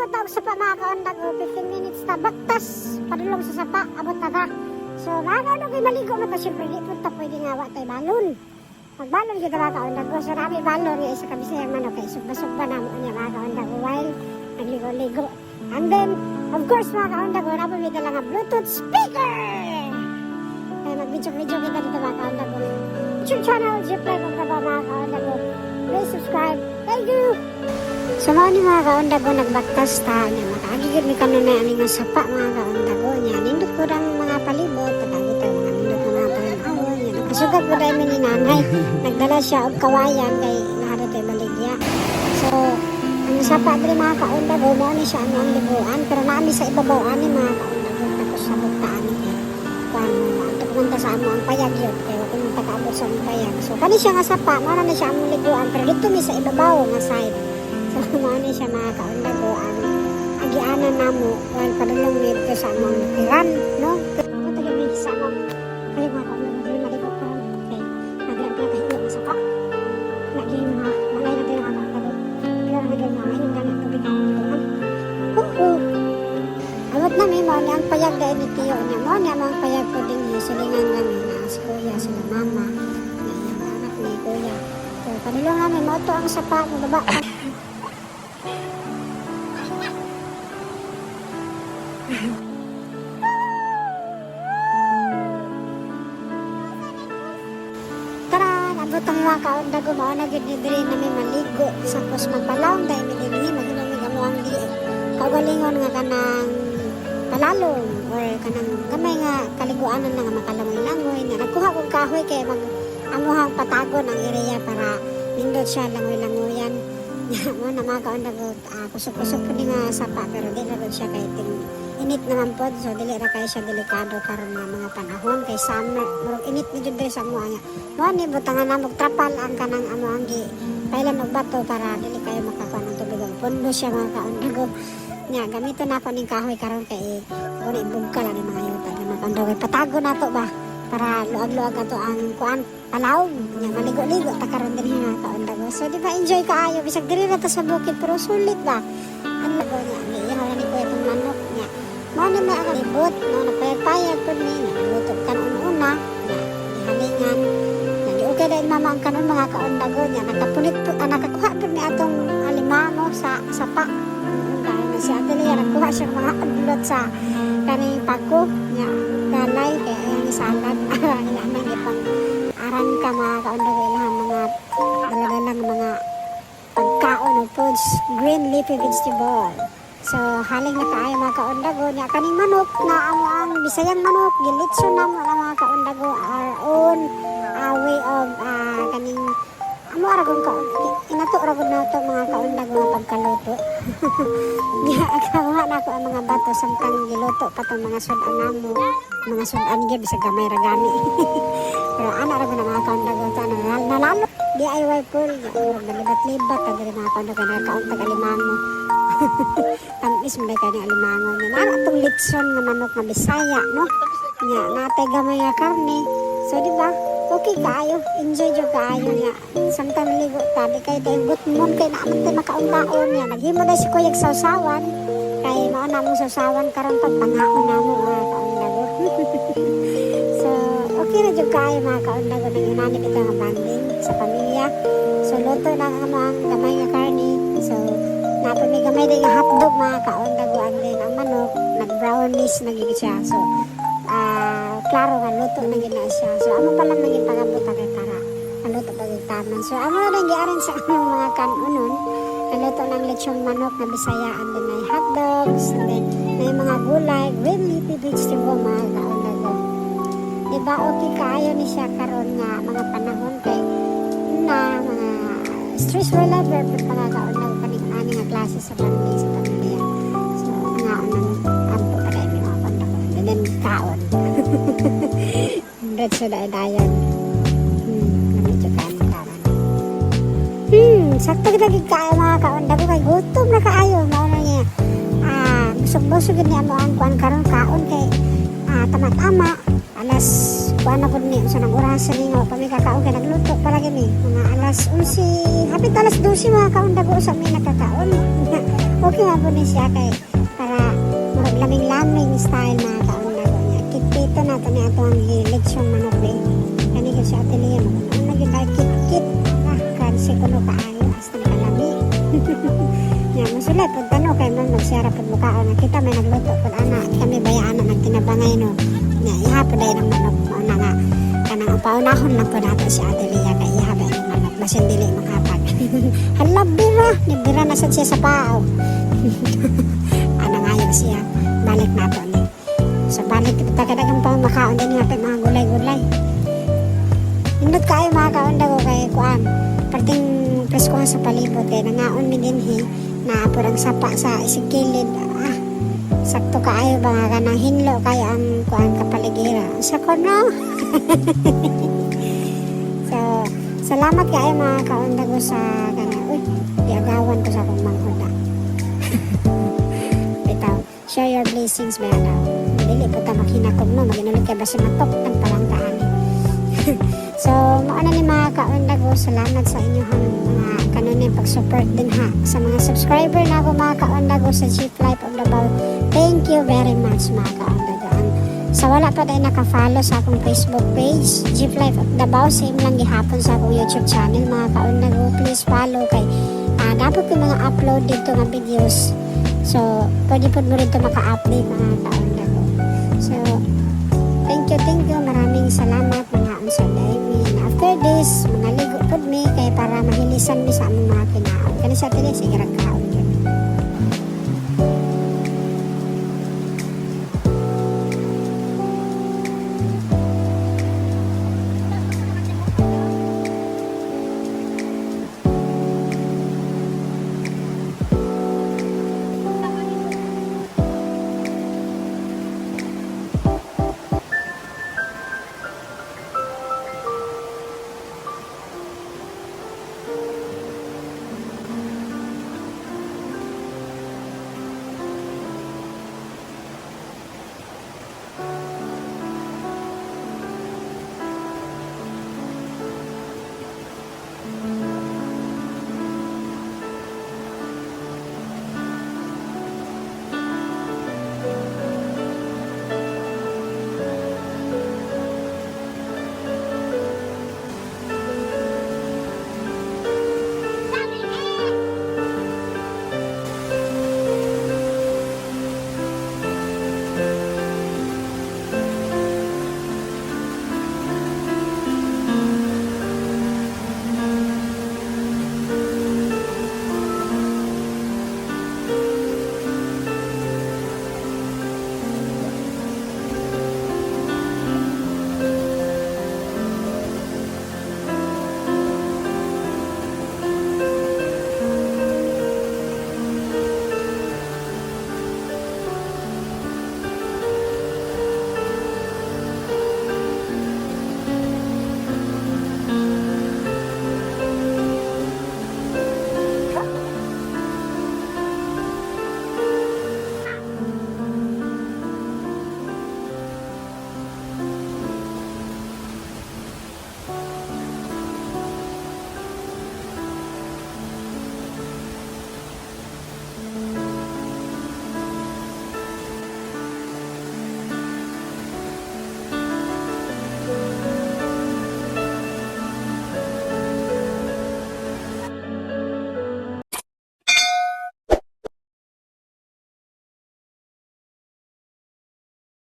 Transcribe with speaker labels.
Speaker 1: abot ako sa pa mga kaundag, 15 minutes ta baktas padulong sa sapa, abot na ta. So mga kaundag ay maligo na ta, syempre di po ta pwede nga wa tay balon. Magbalon kita mga kaundag, so rami balon nga isa kabisayang manok kay sugba-sugba na mo niya mga kaundag while nagligo-ligo. And then of course mga kaundag, wala po may dala nga Bluetooth speaker. Kaya mag-video kita dito mga kaundag. YouTube channel, Jeplay kung ba mga kaundag. Please subscribe. Thank you. So mga ni mga kaundago nagbaktas ta niya makagigil ni kanon na aming sapa mga kaundago niya nindot ko lang mga palibot patagit ang mga nindot ko mga palinaw niya nakasugat ko dahil ni nanay nagdala siya og kawayan kay naharot ay baligya. So ang sapa diri mga kaundago mo ni siya ang liguan pero naami sa ibabaw ani mga kaundago tapos sa bugtaan ni kuan pumunta sa amo ang payag yun kaya kung tagaabot sa among payag. So kani siya nga sapa mo na siya ang liguan pero dito mi sa ibabaw nga side. So, ano siya mga kaundago ang agianan na mo while padulong dito sa among likiran, no? Ito talaga sa among kaya mga kaundago dito malikot ko. Okay, naglang pala tayo sa pa. Naging mga malay na tayo mga kaundago. Kaya naging mga yung ganang tubig ang tuhan. Awat na may mga ang payag dahil ni Tiyo niya. Mga niya mga payag ko din yung silingan namin na si Kuya, sila Mama, na yung anak ni Kuya. So, padulong namin mo ito ang sapa ng baba. Tara, nabot ang mga kaundago mao na gid ni diri na may maligo sapos magpalawon dai mi dinhi magilomig amo ang di kagalingon nga kanang palalong or kanang gamay nga kaliguanan na nga makalangoy-langoy na nagkuha kog kahoy kay mag amuhang patagon ang area para nindot siya langoy-langoyan. Mo na mga kaundago kusog-kusog po nga sapa pero di na siya kay init naman po, so dili ra kay siya delikado karon na mga panahon kay summer murag init ni jud sa amo nya. Mo ni butangan na trapal ang kanang amo ang gi pailan og bato para dili kayo makakuha ng tubig og pundo siya mga kaundago. Nya gamito na ko ning kahoy karon kay uri bugka lang mga yuta na mga kaundago patago na to ba para luag-luag ato ang kuan palawog nya maligo-ligo ta karon dinhi mga kaundago. So di ba enjoy kaayo bisag diri na ta sa bukid pero sulit ba. Ano ba nya ihaw ni ko itong manok nya. Mao ni may libot, no napayag-payag pud ni naluto kanon una, halingan. Nagi okay dahil mama ang kanon mga kaundago niya nakapunit nakakuha pud ni atong alimango sa sapa. Dahil na si Ate Lea nagkuha siya mga adlot sa kaning pako niya dalay kaya ang salad ilang ipang aran ka mga kaundago ilang mga daladalang mga pagkaon o foods, green leafy vegetable. So, haling na kaayo mga kaundago niya kaning manok na ang Bisayang manok, gilitso na mo ang mga kaundago our own way of kaning amo aragon ka inato aragon na to mga kaundago nga pagkaluto. Niya agawa na ko ang mga bato samtang giluto pa tong mga sudan namo, mga sudan gyud sa gamay ra gani. Pero ana aragon na mga kaundago ta nalalo DIY pool, nalibat-libat ta diri mga kaundago na kauntag alimango. Tamis mo na ka ni alimango niya. Nara itong litson nga manok nga Bisaya, no? Nya, natay gamay nga karne. So, di ba? Okay kaayo. Enjoy jo kaayo niya. Samtang naligo ta, di kayo tayong gutmon kay naaman tayo makaon-kaon niya. Naghimo na si Kuyag sausawan. Kaya mauna mong sausawan karon pag pangaon na mo mga kaundago. So, okay na jo kaayo mga kaundago. Nang inanip ito nga banding sa pamilya. So, luto na nga mga gamay nga karne. So, napamigamay din yung hotdog mga kaundaguan din ang manok nag-brownies naging siya. So klaro nga luto na gina siya. So amo pa lang naging pagabuta kay para luto pagitanan. So amo na nang giaran sa mga kanunon naluto ng lechong manok na Bisayaan din may hotdogs and then may mga gulay green leafy vegetable mga kaundago. Diba okay kaayo ni siya karon nga mga panahon kay na mga stressful life mga kaundago nga klase sa pamilya. So, nga unang ampo pa dahil mga kontak ko. And then, kaon. Red so dayan. Medyo kaon na kaman. Sakto kita kaya mga kaundago kay gutom na kaayo. Mauna niya. Busog-busog niya mo ang kuan karon kaon kay tama-tama. Alas, kuan na po niya. So, nag-urasa niya. Kami kakaon kay nagluto palagi ni. Mga alas 11, hapit alas 12 mga kaundago sa may nakakaon. okay nga po ni siya kay para murag laming-laming style mga kaundago niya. Kit-kito na ito niya ito ang leksyon manok eh. Kani ko siya atelier mo. Ang naging dahil kit-kit. Kansi ko no kaayo. Hasta nakalami. Nga, masulat po tanong kay man magsiyara po mukha na kita may nagluto po ana. Kami bayaan na nagtinabangay no. Nga, ihapon dahil ng manok mo na nga. Kanang paunahon lang po nato si atelier kay ihapon ng manok. Basin dili makapag. Hala, bira. Nibira na sad siya sa pao. Ano nga yun siya. Balik na to ni. So balik kita kadagang pa makaon din nga mga gulay-gulay. Indot kayo mga kaundago kay kuan. Parting presko sa palibot kay nangaon mi dinhi na purang sapa sa isigilid. Sakto kaayo ba nga kanang hinlo kay ang kuan kapaligira. Sa kono. So salamat kayo mga kaundago sa kana. Uy, diagawan ko sa akong manghuda. Bitaw, share your blessings ba daw. Dili po ta makinakog no, maginulit kay basi matok ang palangtaan. So, mauna ni mga kaundago, salamat sa inyong mga kanunin pag-support din ha. Sa mga subscriber na ako mga kaundago sa Jeep Life of Davao, thank you very much mga kaundago. Sa wala pa tayo naka-follow sa akong Facebook page, Jeep Life of Davao, same lang gihapon sa akong YouTube channel mga kaundago. Please follow kay dapat ko mga upload dito nga videos. So, pwede po mo rin ito maka-update mga kaundago. So, thank you. Maraming salamat mga unsad dahil after this, mga ligo po mi kay para mahilisan mi sa among mga kinaon. Kani sa tili, sige ra ka.